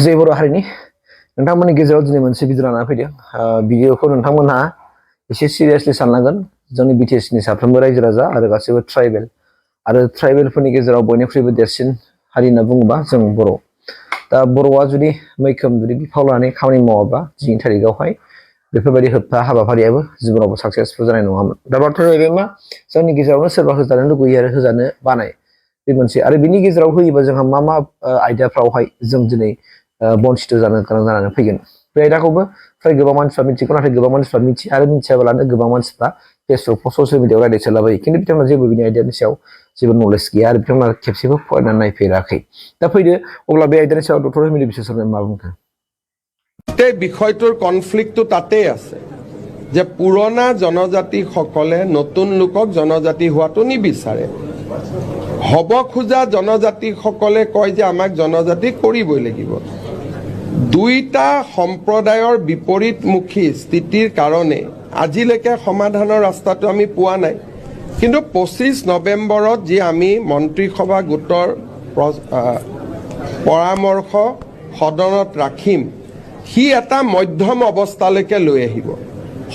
जय बर' हारिनि नोंथांमोननि गेजेराव दिनै मोनसे भिडिअ लाना फैदों भिडिअखौ नोंथांमोनहा एसे सिरियासलि साननांगोन जोंनि बिटिएसनि साफ्रोमबो रायजो राजा आरो गासैबो ट्राइबेलफोरनि गेजेराव बयनिख्रुइबो देरसिन हारि होनना बुङोबा जों बर' दा बर'आ जुदि मैखोम बिफाव लानानै खामानि मावाबा दिनैनि थारिखआवहाय बेफोरबायदि होबथा हाबाफारियाबो जिबनावबो साक्सेसफुल जानाय नङामोन दा बाथ्राया जाहैबाय मा जोंनि गेजेरावनो सोरबा होजानो लुगैयो आरो होजानो बानाय बे मोनसे आरो बिनि गेजेराव होयोबा जोंहा मा आयदाफ्रावहाय जों दिनै बन्सित जानो गोनां जानानै फैगोन बे आयदाखौबो फ्राय गोबां मानसिफ्रा मिथिगौ नाथाय गोबां मानसिफ्रा मिथिया आरो मिथियाब्लानो गोबां मानसिफ्रा फेसबुक ससियेल मिडियायाव रायज्लायसोलाबायो खिन्थु बिथांमोना जेबो बिनि आयदानि सायाव जेबो नलेज गैया आरो बिथांमोना खेबसेबो फरायनानै नायफेराखै दा फैदो अब्ला बे आयदानि सायाव डक्टर हेमिलि बिश्वेश्वरआ मा बुंखो এই বিষয়টোৰ কনফ্লিক্টটো তাতেই আছে যে পুৰণা জনজাতিসকলে নতুন লোকক জনজাতি হোৱাটো নিবিচাৰে হব খোজা জনজাতিসকলে কয় যে আমাক জনজাতি কৰিবই লাগিব দুইটা সম্প্ৰদায়ৰ বিপৰীতমুখী স্থিতিৰ কাৰণে আজিলৈকে সমাধানৰ ৰাস্তাটো আমি পোৱা নাই কিন্তু 25 নৱেম্বৰত যি আমি মন্ত্ৰীসভা গোটৰ পৰামৰ্শ সদনত ৰাখিম হি এটা মধ্যম অৱস্থালৈকে লৈ আহিব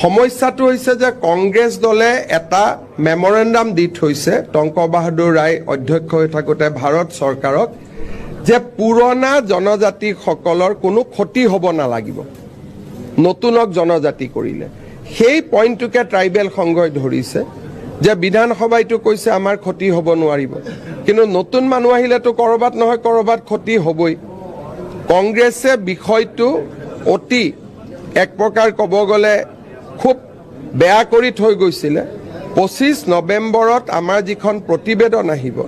সমস্যাটো হৈছে যে কংগ্ৰেছ দলে এটা মেমৰেণ্ডাম দি থৈছে টংক বাহাদুৰ ৰায় অধ্যক্ষ হৈ থাকোতে ভাৰত চৰকাৰক যে পুৰণা জনজাতিসকলৰ কোনো ক্ষতি হ'ব নালাগিব নতুনক জনজাতি কৰিলে সেই পইণ্টটোকে ট্ৰাইবেল সংঘই ধৰিছে যে বিধানসভাইটো কৈছে আমাৰ ক্ষতি হ'ব নোৱাৰিব কিন্তু নতুন মানুহ আহিলেতো কৰবাত নহয় কৰবাত ক্ষতি হ'বই কংগ্ৰেছে বিষয়টো অতি এক প্ৰকাৰ ক'ব গ'লে খুব বেয়া কৰি থৈ গৈছিলে 25 নৱেম্বৰত আমাৰ যিখন প্ৰতিবেদন আহিব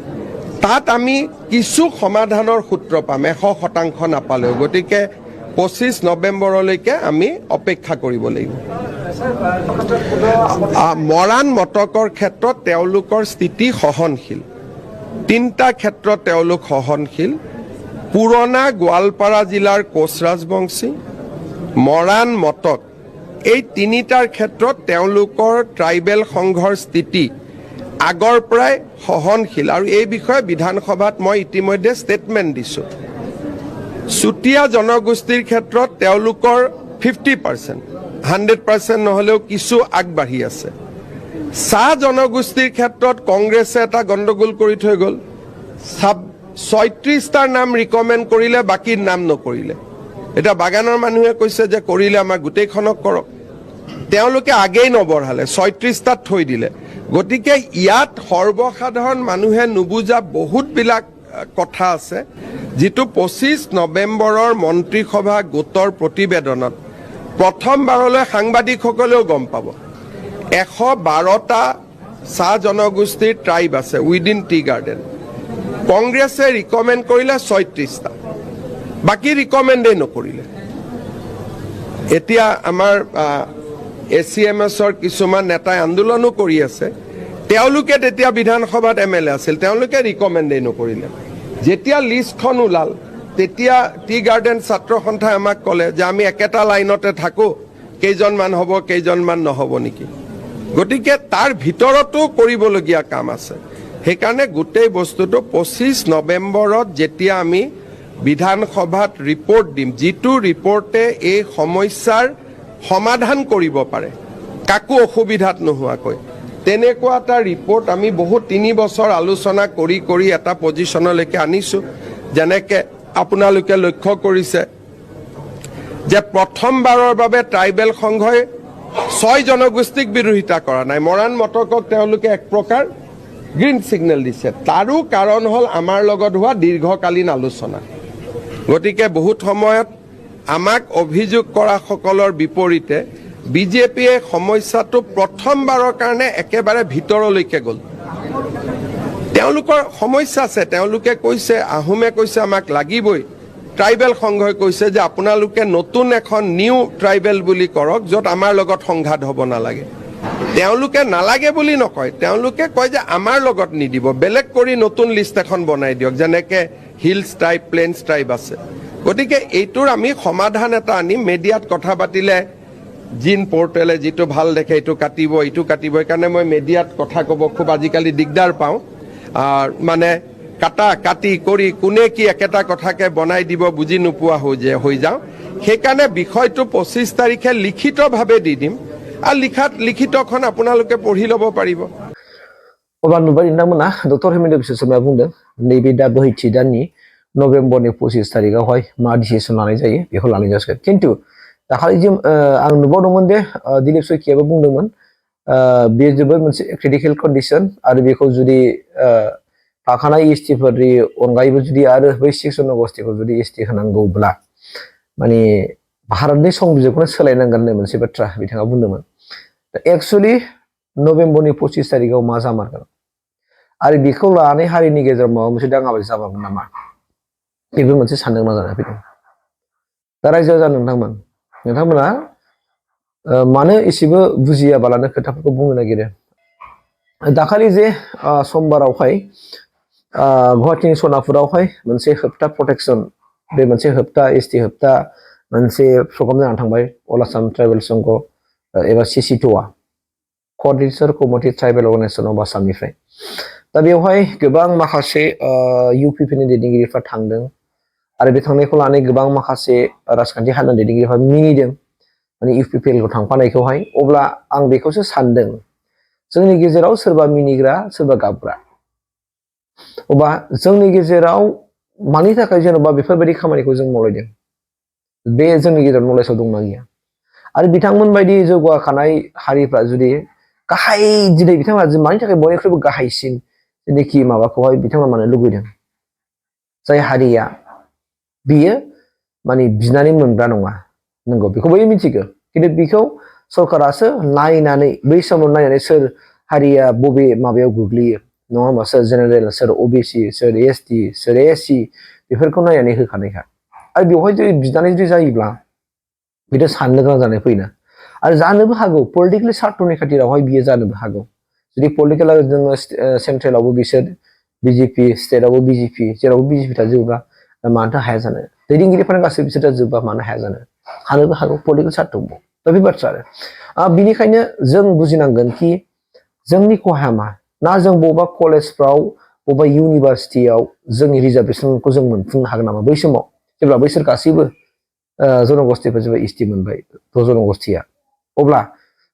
তাত আমি কিছু সমাধানৰ সূত্ৰ পাম 100% নাপালেও গতিকে 25 নৱেম্বৰলৈকে আমি অপেক্ষা কৰিব লাগিব মৰাণ মটকৰ ক্ষেত্ৰত তেওঁলোকৰ স্থিতি সহনশীল তিনিটা ক্ষেত্ৰত তেওঁলোক সহনশীল পুৰণা গোৱালপাৰা জিলাৰ কোচ ৰাজবংশী মৰাণ মটক এই তিনিটাৰ ক্ষেত্ৰত তেওঁলোকৰ ট্ৰাইবেল সংঘৰ স্থিতি আগৰ পৰাই সহনশীল আৰু এই বিষয়ে বিধানসভাত মই ইতিমধ্যে ষ্টেটমেণ্ট দিছোঁ চুতীয়া জনগোষ্ঠীৰ ক্ষেত্ৰত তেওঁলোকৰ 50% 100% নহলেও কিছু আগবাঢ়ি আছে চাহ জনগোষ্ঠীৰ ক্ষেত্ৰত কংগ্ৰেছে এটা গণ্ডগোল কৰি থৈ গ'ল 36টাৰ নাম ৰিকমেণ্ড কৰিলে বাকীৰ নাম নকৰিলে এটা বাগানৰ মানুহে কৈছে যে কৰিলে আমাৰ গোটেইখনক কৰক তেওঁলোকে আগেই নবঢ়ালে 36টাত থৈ দিলে গতিকে ইয়াত সৰ্বসাধাৰণ মানুহে নুবুজা বহুতবিলাক কথা আছে যিটো 25 নৱেম্বৰৰ মন্ত্ৰীসভা গোটৰ প্ৰতিবেদনত প্ৰথমবাৰলৈ সাংবাদিকসকলেও গম পাব 112টা চাহ জনগোষ্ঠীৰ ট্ৰাইব আছে উইদিন টি গাৰ্ডেন কংগ্ৰেছে ৰিকমেণ্ড কৰিলে 36টা বাকি ৰিকমেণ্ডেই নকৰিলে এতিয়া আমাৰ এচিএমএছৰ কিছুমান নেতাই আন্দোলনো কৰি আছে তেওঁলোকে তেতিয়া বিধানসভাত এমএলএ আছিল তেওঁলোকে ৰিকমেণ্ডেই নকৰিলে যেতিয়া লিষ্টখন ওলাল তেতিয়া টি গাৰ্ডেন ছাত্ৰ সন্থাই আমাক ক'লে যে আমি একেটা লাইনতে থাকো কেইজনমান হ'ব কেইজনমান নহ'ব নেকি গতিকে তাৰ ভিতৰতো কৰিবলগীয়া কাম আছে সেইকাৰণে গোটেই বস্তুটো 25 নৱেম্বৰত যেতিয়া আমি বিধানসভাত ৰিপৰ্ট দিম যিটো ৰিপৰ্টে এই সমস্যাৰ সমাধান কৰিব পাৰে কাকো অসুবিধাত নোহোৱাকৈ তেনেকুৱা এটা ৰিপৰ্ট আমি বহুত 3 বছৰ আলোচনা কৰি এটা পজিশ্যনলৈকে আনিছোঁ যেনেকৈ আপোনালোকে লক্ষ্য কৰিছে যে প্ৰথমবাৰৰ বাবে ট্ৰাইবেল সংঘই 6 জনগোষ্ঠীক বিৰোধিতা কৰা নাই মৰাণ মটকক তেওঁলোকে এক প্ৰকাৰ গ্ৰীণ সিগনেল দিছে তাৰো কাৰণ হ'ল আমাৰ লগত হোৱা দীৰ্ঘকালীন আলোচনা গতিকে বহুত সময়ত আমাক অভিযোগ কৰা সকলৰ বিপৰীতে বিজেপিয়ে সমস্যাটো প্ৰথমবাৰৰ কাৰণে একেবাৰে ভিতৰলৈকে গ'ল তেওঁলোকৰ সমস্যা আছে তেওঁলোকে কৈছে আহোমে কৈছে আমাক লাগিবই ট্ৰাইবেল সংঘই কৈছে যে আপোনালোকে নতুন এখন নিউ ট্ৰাইবেল বুলি কৰক য'ত আমাৰ লগত সংঘাত হ'ব নালাগে তেওঁলোকে নালাগে বুলি নকয় তেওঁলোকে কয় যে আমাৰ লগত নিদিব বেলেগ কৰি নতুন লিষ্ট এখন বনাই দিয়ক যেনেকে হিলছ ট্ৰাইব প্লেইনছ ট্ৰাইব আছে গতিকে এইটোৰ আমি সমাধান এটা আনি মিডিয়াত কথা পাতিলে জিন পৰ্টেলে যিটো ভাল দেখে এইটো কাটিব এইটো কাটিব কাৰণে মই মিডিয়াত কথা ক'ব খুব আজিকালি দিগদাৰ পাওঁ মানে কাটা কাটি কৰি কোনে কি একেটা কথাকে বনাই দিব বুজি নোপোৱা হৈ যাওঁ সেইকাৰণে বিষয়টো 25 তাৰিখে লিখিতভাৱে দি দিম আৰু লিখিতখন আপোনালোকে পঢ়ি ল'ব পাৰিব अब्ला नुबाय नोंथांमोना डक्टर हेमेन्द्र बिश्वशर्माया बुंदों नैबे दा बोहैथि दाननि नभेम्बरनि 25 तारिखआवहाय मा डिसिसन लानाय जायो बेखौ लानाय जासिगोन खिन्थु दाखालि जों आं नुबावदोंमोन दे दिलीप सयकियाबो बुंदोंमोन बे जोबोद मोनसे क्रिटिकेल कन्डिशन आरो बेखौ जुदि थाखानाय एसटिफोरनि अनगायैबो जुदि आरो बै 6 जनगोष्ठीखौ जुदि एसटि होनांगौब्ला माने भारतनि संबिजिरखौनो सोलायनांगोन होननाय मोनसे बाथ्रा बिथाङा बुंदोंमोन एक्चुअली नभेम्बरनि 25 तारिखआव मा जामारगोन आरो बेखौ लानानै हारिनि गेजेराव माबा मोनसे दाङाबाजि जाबावगोन नामा बेबो मोनसे साननो गोनां जानानै फैदों दा रायजो राजा नोंथांमोना मानो एसेबो बुजियाबालानो खोथाफोरखौ बुंनो नागिरो दाखालि जे समबारावहाय गुवाहाटीनि सनापुरावहाय मोनसे होबथा प्रटेक्शन बे मोनसे होबथा एसटि होबथा मोनसे प्रग्राम जानानै थांबाय अल आसाम ट्राइबेल संघ एबा सिसिट'आ coordinator committee tribal organisation of आसामनिफ्राय दा बेवहाय गोबां माखासे इउपिपिनि दैदेनगिरिफ्रा थांदों आरो बे थांनायखौ लानानै गोबां माखासे राजखान्थि हान्जा दैदेनगिरिफ्रा मिनिदों माने इउपिपिएलखौ थांफानायखौहाय अब्ला आं बेखौसो सानदों जोंनि गेजेराव सोरबा मिनिग्रा सोरबा गाबग्रा अब्ला जोंनि गेजेराव मानि थाखाय जेन'बा बेफोरबायदि खामानिखौ जों मावलायदों बे जोंनि गेजेराव नलेजआव दंना गैया आरो बिथांमोन बायदि जौगाखानाय हारिफ्रा जुदि गाहाय दिनै बिथांमोना मानि थाखाय बयनिख्रुइबो गाहायसिन जेनाखि माबाखौहाय बिथांमोना मानो लुबैदों जाय हारिया बियो माने बिनानै मोनग्रा नङा नंगौ बेखौ बयबो मिथिगौ खिन्थु बेखौ सरकारासो नायनानै बै समाव नायनानै सोर हारिया बबे माबायाव गोग्लैयो नङा होमबा सोर जेनेरेल सोर ओबिसि सोर एसटि सोर एससि बेफोरखौ नायनानै होखानायखा आरो बेवहाय जुदि बिनानै जुदि जायोब्ला बेथ' साननो गोनां जानानै फैना आरो जानोबो हागौ पलिटिकेल सार्थनि खाथिरावहाय बियो जानोबो हागौ जुदि पलिटिकेल जोङो सेन्ट्रेलावबो बिसोर बिजेपि स्टेटआवबो बिजेपि जेरावबो बिजेपि थाजोबोब्ला मानोथो हाया जानो दैदेनगिरिफोरा गासैबो बिसोर थाजोबबा मानो हाया जानो हानोबो हागौ पलिटिकेल सार्थआव दा बे बाथ्रा आरो बिनिखायनो जों बुजिनांगोन कि जोंनि खहाया मा ना जों बबेबा कलेजफ्राव बबेबा इउनिभारसिटियाव जोंनि रिजार्भेसनखौ जों मोनफुंनो हागोन नामा बै समाव जेब्ला बैसोर गासैबो जनगोष्ठीफोर जेब्ला एसटि मोनबाय जनगोष्ठीया अब्ला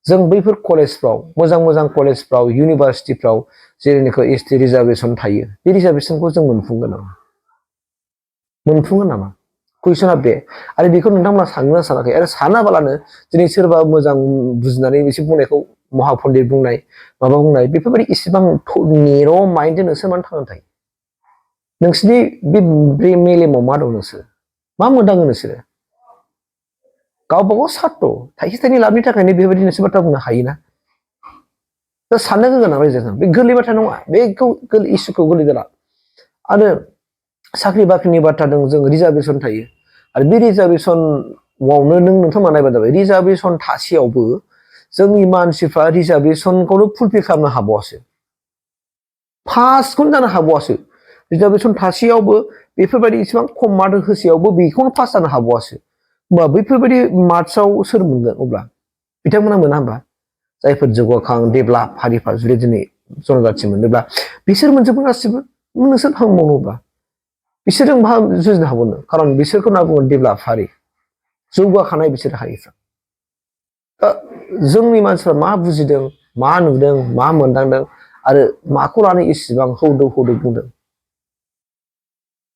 जों बैफोर कलेजफ्राव मोजां कलेजफ्राव इउनिभारसिटिफ्राव जेरैनोखि एसटि रिजार्भेसन थायो बे रिजार्भेसनखौ जों मोनफुंगोन नामा कुइसना बे आरो बेखौ नोंथांमोना साननो सानाखै आरो सानाबालानो दिनै सोरबा मोजां बुजिनानै एसे बुंनायखौ महापन्डित बुंनाय माबा बुंनाय बेफोरबायदि इसेबां नेर' माइन्डजों नोंसोर मानो थांनानै थायो नोंसोरनि बे मेलेमाव मा दं नोंसोर मा मोनदाङो नोंसोरो गावबागाव सार्थ थाइसे थाइनै लाबनि थाखायनो बेबायदि नोंसोर बाथ्रा बुंनो हायोना दा साननो गोनां रायजो बे गोरलै बाथ्रा नङा बेखौ इसुखौ गोरलै जाला आरो साख्रि बाख्रिनि बाथ्रा दं जों रिजार्भेसन थायो आरो बे रिजार्भेसनावनो नोंथांमोना नायबानो जाबाय रिजार्भेसन थासेयावबो जोंनि मानसिफ्रा रिजार्भेसनखौनो फुलफिल खालामनो हाबावासो फार्स्टखौनो जानो हाबावासो रिजार्भेसन थासेयावबो बेफोरबायदि इसेबां खम मार्क होसेयावबो बेखौनो पास जानो हाबावासो होमबा बैफोरबायदि मार्क्सआव सोर मोनगोन अब्ला बिथांमोना मोना होमबा जायफोर जौगाखां डेभेलप हारिफ्रा जुदि दिनै जनजाथि मोनोब्ला बिसोर मोनजोबगोन गासिबो नोंसोर मावोब्ला बिसोरजों मा जुजिनो हाबावनो खारन बिसोरखौ होनना बुङो डेभेलप हारि जौगाखानाय बिसोर हारिफ्रा जोंनि मानसिफ्रा मा बुजिदों मा नुदों मा मोनदांदों आरो माखौ लानानै इसेबां हौदौ बुंदों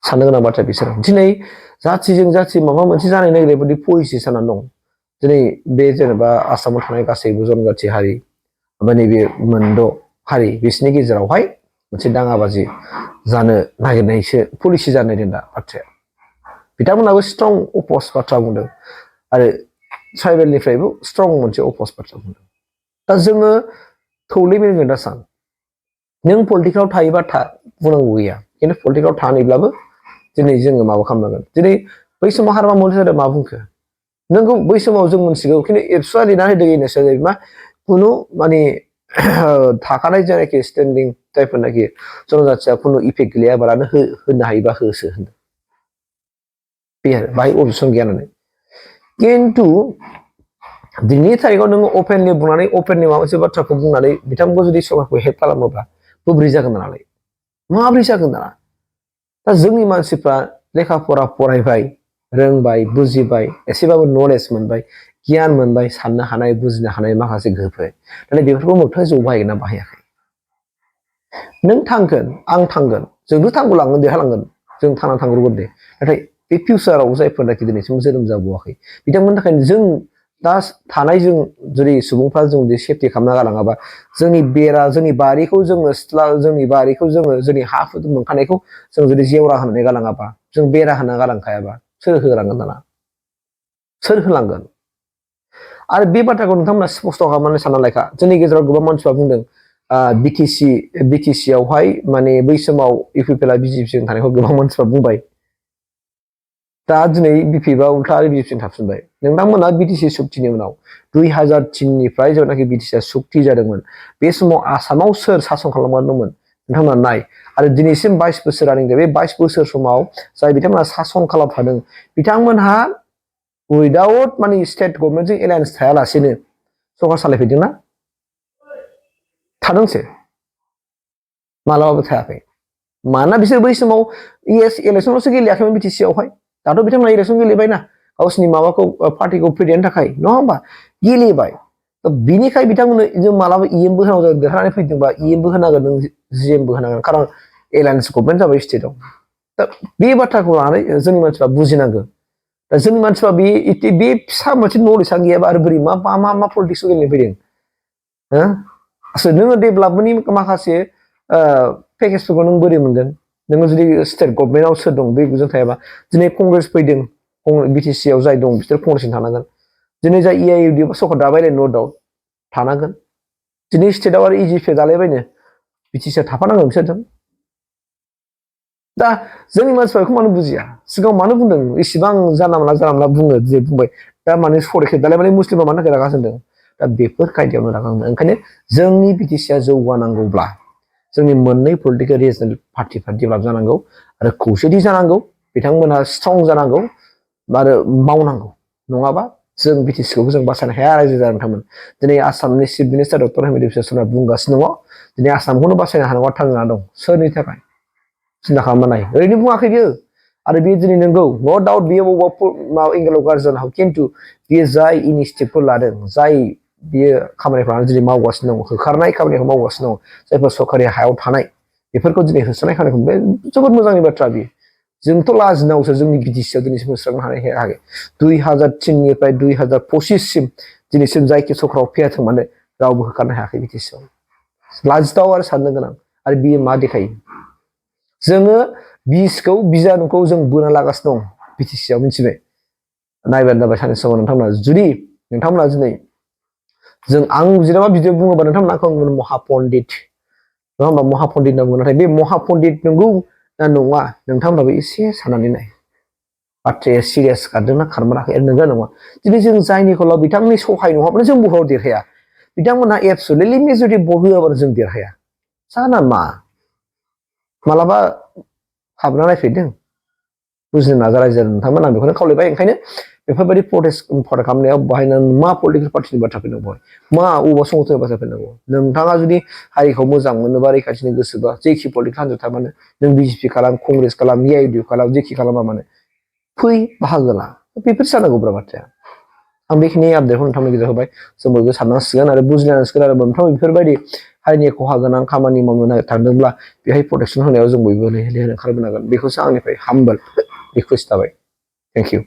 साननो गोनां बाथ्रा बिसोर दिनै जाथिजों जाथि माबा मोनसे जानो नागिरनाय बायदि पलिसि जानानै दं दिनै बे जेनेबा आसामाव थानाय गासैबो जनजाथि हारि माने बे मोनद' हारि बिसोरनि गेजेरावहाय मोनसे दाङाबाजि जानो नागिरनायसो पलिसि जानो नागिरदों दा बाथ्राया बिथांमोनाबो स्ट्रं अपोज बाथ्रा बुंदों आरो ट्राइबेलनिफ्रायबो स्ट्रं मोनसे अपोज बाथ्रा बुंदों दा जोङो थौले मेलेमजों दा सान नों पलिटिक्सआव थायोबा बुंनांगौ गैया खिन्थु पलिटिक्सआव थानानैब्लाबो दिनै जोङो माबा खालामनांगोन दिनै बै समाव हाग्रामा महिलारिया मा बुंखो नोंगौ बै समाव जों मोनथिगौ खिन्थु एबसुआ लिरनानै होदों इउनेस्क'आ जाहैबाय मा खुनु माने थाखानाय जायनाखि स्टेन्डिं जायफोरनाखि जनजाथिया खुनु इफेक्ट गैयाबालानो होनो हायोबा होसो होनदों बे आरो बाहाय अबजेक्सन गैया होननानै खिन्थु दिनैनि थारिखआव नोङो अपेनलि बुंनानै अपेनलि माबा मोनसे बाथ्राखौ बुंनानै बिथांमोनखौ जुदि सरकारखौ हेल्प खालामोब्ला बोरै जागोन नालाय माबोरै जागोन दाना दा जोंनि मानसिफ्रा लेखा फरा फरायबाय रोंबाय बुजिबाय एसेबाबो नलेज मोनबाय गियान मोनबाय साननो हानाय बुजिनो हानाय माखासे गोहोफोर नाथाय बेफोरखौ मोगथाङै जौ बाहायगोन ना बाहायाखै नों थांगोन आं थांगोन जोंबो थांगलांगोन देरहालांगोन जों थांना थांग्रोगोन दे नाथाय बे फिउचाराव जायफोरनाखि दिनैसिम जोनोम जाबावाखै बिथांमोननि थाखायनो जों दा थानाय जों जुदि सुबुंफ्रा जों जुदि सेफटि खालामना गालाङाबा जोंनि बेरा जोंनि बारिखौ जोङो सिथ्ला जोंनि बारिखौ जोङो जोंनि हा हु मोनखानायखौ जों जुदि जेवरा होनानै गालाङाबा जों बेरा होना गालांखायाबा सोर होलांगोन दाना सोर होलांगोन आरो बे बाथ्राखौ नोंथांमोना स्पस्त खालामनानै सानना लायखा जोंनि गेजेराव गोबां मानसिफ्रा बुंदों बिटिसि आवहाय माने बै समाव इउपिपिएलआ बिजेपिजों थानायखौ गोबां मानसिफ्रा बुंबाय दा दिनै बिपिएफआ उल्था आरो बिजेपिजों थाफिनबाय नोंथांमोना बिटिसि सुक्तिनि उनाव 2003निफ्राय जेब्लानाखि बिटिसिआ सुक्ति जादोंमोन बे समाव आसामाव सोर सासन खालामगासिनो दंमोन नोंथांमोना नाय आरो दिनैसिम 22 बोसोर रानिं बे 22 बोसोर समाव जाय बिथांमोना सासन खालामफादों बिथांमोनहा उइदाउट माने स्टेट गभर्नमेन्टजों एलायन्स थायालासेनो सरकार सालायफैदोंना थादोंसो मालाबाबो थायाखै मानोना बिसोर बै समाव इलेक्सनल'सो गेलेयाखैमोन बिटिसि आवहाय दाथ' बिथांमोना इलेक्सन गेलेबायना गावसिनि माबाखौ पार्टिखौ फेदेरनो थाखाय नङा होमबा गेलेबाय बिनिखाय बिथांमोननो जों मालाबा इएमबो होनांगौ देरहानानै फैदोंबा इएमबो होनांगोन नों जिएमबो होनांगोन खारन एलायन्स गभर्नमेन्ट जाबाय स्टेटआव दा बे बाथ्राखौ लानानै जोंनि मानसिफ्रा बुजिनांगौ दा जोंनि मानसिफ्रा बे फिसा मोनसे नलेजआनो गैयाबा आरो बोरै मा पलिटिक्सआव गेलेनो फैदों हो नोङो डेभेलपमेन्टनि माखासे पेकेजफोरखौ नों बोरै मोनगोन नोङो जुदि स्टेट गभर्नमेन्टआव सोर दं बे गुजों थायाबा दिनै कंग्रेस फैदों बिटिसिआव जाय दं बिसोर कंग्रेसजों थानांगोन दिनै जाय एआइइउडि सरकार दाबायलाय नो डाउट थानांगोन दिनै स्टेटआव आरो इजिपि दालायबायनो बिटिसिआ थाफानांगोन बिसोरजों दा जोंनि मानसिफ्रा बेखौ मानो बुजिया सिगाङाव मानो बुंदों इसिबां जानला मोनला बुङो जे बुंबाय दा माने सरेखे दालाय माने मुस्लिमा मानो थाखाय रागा जोंदों दा बेफोर खायदायावनो रागा जोंदों ओंखायनो जोंनि बिटिसिआ जौगानांगौब्ला जोंनि मोननै पलिटिकेल रिजनेल पार्टिफ्रा डेभेलप जानांगौ आरो खौसेथि जानांगौ बिथांमोनहा स्ट्रं जानांगौ आरो मावनांगौ नङाबा जों बिटिसिखौबो जों बासायनो हाया रायजो जानो नोंथांमोन दिनै आसामनि chief minister doctor Hemant Biswa बुंगासिनो दङ दिनै आसामखौनो बासायनो हानांगौआ थांना दं सोरनि थाखाय सिन्था खालामना नाय ओरैनो बुङाखै बियो आरो बेयो दिनै नंगौ नो डाउट बेयो बबेबा एंगेलाव गाज्रि जानो हागौ खिन्थु बेयो जाय इनिसिएटिभखौ लादों जाय बियो खामानिफ्रानो दिनै मावगासिनो दं होखारनाय खामानिखौ मावगासिनो दं जायफोर सरकारि हायाव थानाय बेफोरखौ दिनै होस्रांनाय खामानिखौ बे जोबोद मोजांनि बाथ्रा बियो जोंथ' लाजिनांगौसो जोंनि बिटिसिआव दिनैसिम होस्रांनो हायाखै 2003निफ्राय 2025सिम दिनैसिम जायखि सरकाराव फैयाथों मानो रावबो होखारनो हायाखै बिटिसिआव लाजिथाव आरो साननो गोनां आरो बियो मा देखायो जोङो बिजानुखौ जों बोना लागासिनो दं बिटिसिआव मिथिबाय नायबानो जाबाय सानसे समाव नोंथांमोना जुदि नोंथांमोना दिनै आं जेनेबा भिडिअ बुङोबा नोंथांमोना आंखौ महापन्डित नङा होमबा महापन्डित होनना बुङो नाथाय बे महापन्डित नंगौ ना नङा नोंथांमोनाबो एसे साननानै नाय बाथ्राया सिरियास खारदोंना खारमाराखै नंगौ नङा दिनै जों जायनि कलाव बिथांमोननि सहाय नङाब्लानो जों बुहुमाव देरहाया बिथांमोनहा एबसुलेटलि मेजरिटि भट होआबानो जों देरहाया जाना मा मालाबा हाबना नायफैदों बुजिनो नाजा रायजो नोंथांमोन आं बेखौनो खावलायबाय ओंखायनो बेफोरबायदि प्रटेस्ट खालामनायाव बाहायनानै मा पलिटिकेल पार्टिनि बाथ्रा फैनांगौ मा अबेबा संगठननि बाथ्रा फैनांगौ नोंथाङा जुदि हारिखौ मोजां मोनोबा रैखाथिनि गोसोबा जेखि पलिटिकेल हान्जा थारमानो नों बिजेपि खालाम कंग्रेस खालाम एआइइउडि खालाम जेखि खालामा मानो फै बाहागो ला बेफोर जानांगौब्रा बाथ्राया आं बेखिनि आपडेटखौ नोंथांमोन गेजेराव होबाय जों बयबो साननांसिगोन आरो बुजिनांसिगोन आरो मोनफ्रोम बेफोरबायदि हारिनि खहा गोनां खामानि मावनो थांदोंब्ला बेहाय प्रटेक्सन होनायाव जों बयबो लैहोर ओंखारबोनांगोन बेखौसो आंनिफ्राय हामबोल रिकुवेस्ट जाबाय थेंक इउ